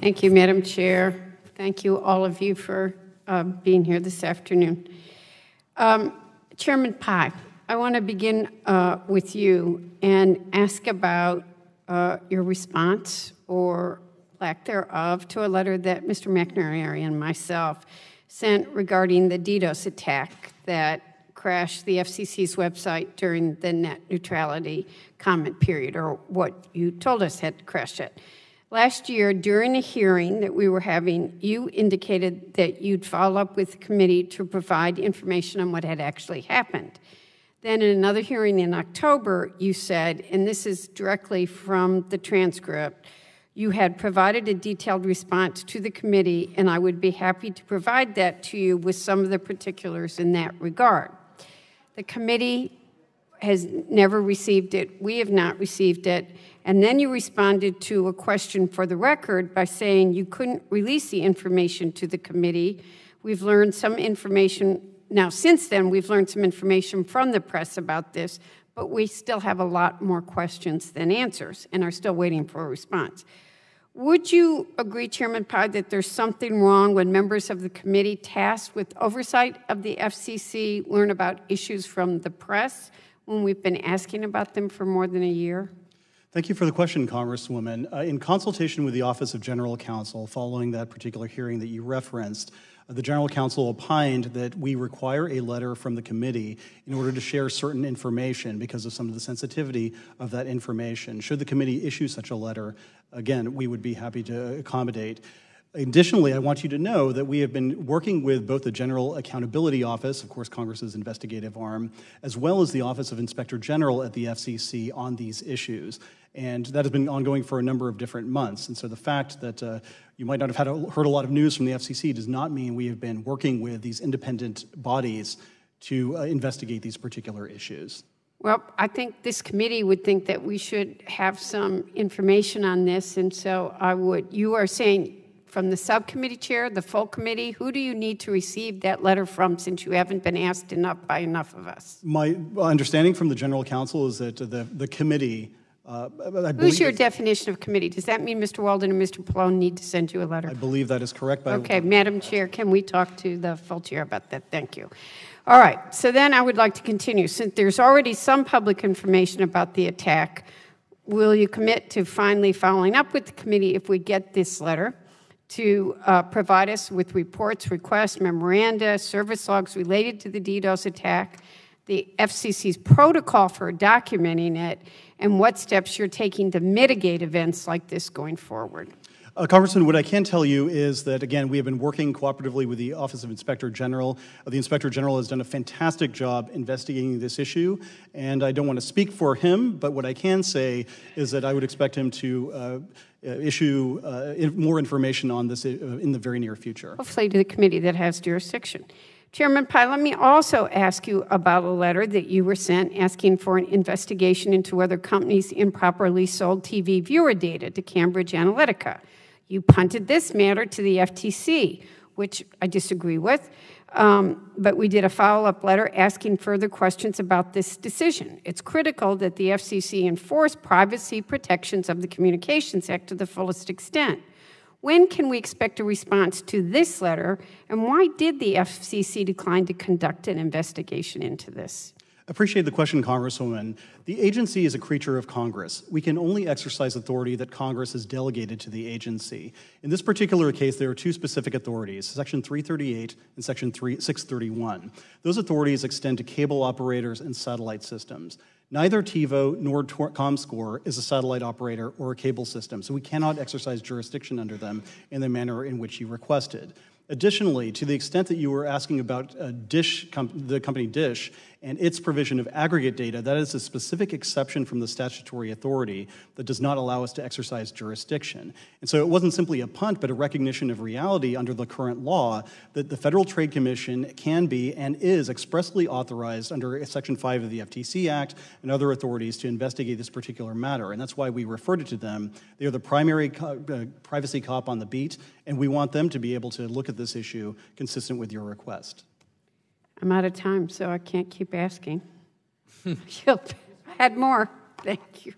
Thank you, Madam Chair. Thank you, all of you, for being here this afternoon. Chairman Pai, I want to begin with you and ask about your response or lack thereof to a letter that Mr. McNary and myself sent regarding the DDoS attack that crashed the FCC's website during the net neutrality comment period, or what you told us had crashed it. Last year, during a hearing that we were having, you indicated that you'd follow up with the committee to provide information on what had actually happened. Then in another hearing in October, you said, and this is directly from the transcript, you had provided a detailed response to the committee, and I would be happy to provide that to you with some of the particulars in that regard. The committee has never received it. We have not received it. And then you responded to a question for the record by saying you couldn't release the information to the committee. We've learned some information. Now, since then, we've learned some information from the press about this, but we still have a lot more questions than answers and are still waiting for a response. Would you agree, Chairman Pai, that there's something wrong when members of the committee tasked with oversight of the FCC learn about issues from the press when we've been asking about them for more than a year? Thank you for the question, Congresswoman. In consultation with the Office of General Counsel, following that particular hearing that you referenced, the General Counsel opined that we require a letter from the committee in order to share certain information because of some of the sensitivity of that information. Should the committee issue such a letter, again, we would be happy to accommodate. Additionally, I want you to know that we have been working with both the General Accountability Office, of course, Congress's investigative arm, as well as the Office of Inspector General at the FCC on these issues. And that has been ongoing for a number of different months. And so the fact that you might not have heard a lot of news from the FCC does not mean we have been working with these independent bodies to investigate these particular issues. Well, I think this committee would think that we should have some information on this. And so you are saying, from the subcommittee chair, the full committee, who do you need to receive that letter from since you haven't been asked enough by enough of us? My understanding from the General Counsel is that the committee, Who's your definition of committee? Does that mean Mr. Walden and Mr. Pallone need to send you a letter? I believe that is correct. Okay, Madam Chair, can we talk to the full chair about that? Thank you. All right, so then I would like to continue. Since there's already some public information about the attack, will you commit to finally following up with the committee if we get this letter to provide us with reports, requests, memoranda, service logs related to the DDoS attack, the FCC's protocol for documenting it, and what steps you're taking to mitigate events like this going forward? Congressman, what I can tell you is that, again, we have been working cooperatively with the Office of Inspector General. The Inspector General has done a fantastic job investigating this issue, and I don't want to speak for him, but what I can say is that I would expect him to issue more information on this in the very near future. Hopefully to the committee that has jurisdiction. Chairman Pai, let me also ask you about a letter that you were sent asking for an investigation into whether companies improperly sold TV viewer data to Cambridge Analytica. You punted this matter to the FTC, which I disagree with, but we did a follow-up letter asking further questions about this decision. It's critical that the FCC enforce privacy protections of the Communications Act to the fullest extent. When can we expect a response to this letter, and why did the FCC decline to conduct an investigation into this? I appreciate the question, Congresswoman. The agency is a creature of Congress. We can only exercise authority that Congress has delegated to the agency. In this particular case, there are two specific authorities, Section 338 and Section 631. Those authorities extend to cable operators and satellite systems. Neither TiVo nor ComScore is a satellite operator or a cable system, so we cannot exercise jurisdiction under them in the manner in which you requested. Additionally, to the extent that you were asking about the company Dish and its provision of aggregate data, that is a specific exception from the statutory authority that does not allow us to exercise jurisdiction. And so it wasn't simply a punt, but a recognition of reality under the current law that the Federal Trade Commission can be and is expressly authorized under Section 5 of the FTC Act and other authorities to investigate this particular matter. And that's why we referred it to them. They are the primary privacy cop on the beat, and we want them to be able to look at this issue consistent with your request. I'm out of time, so I can't keep asking. I had more. Thank you.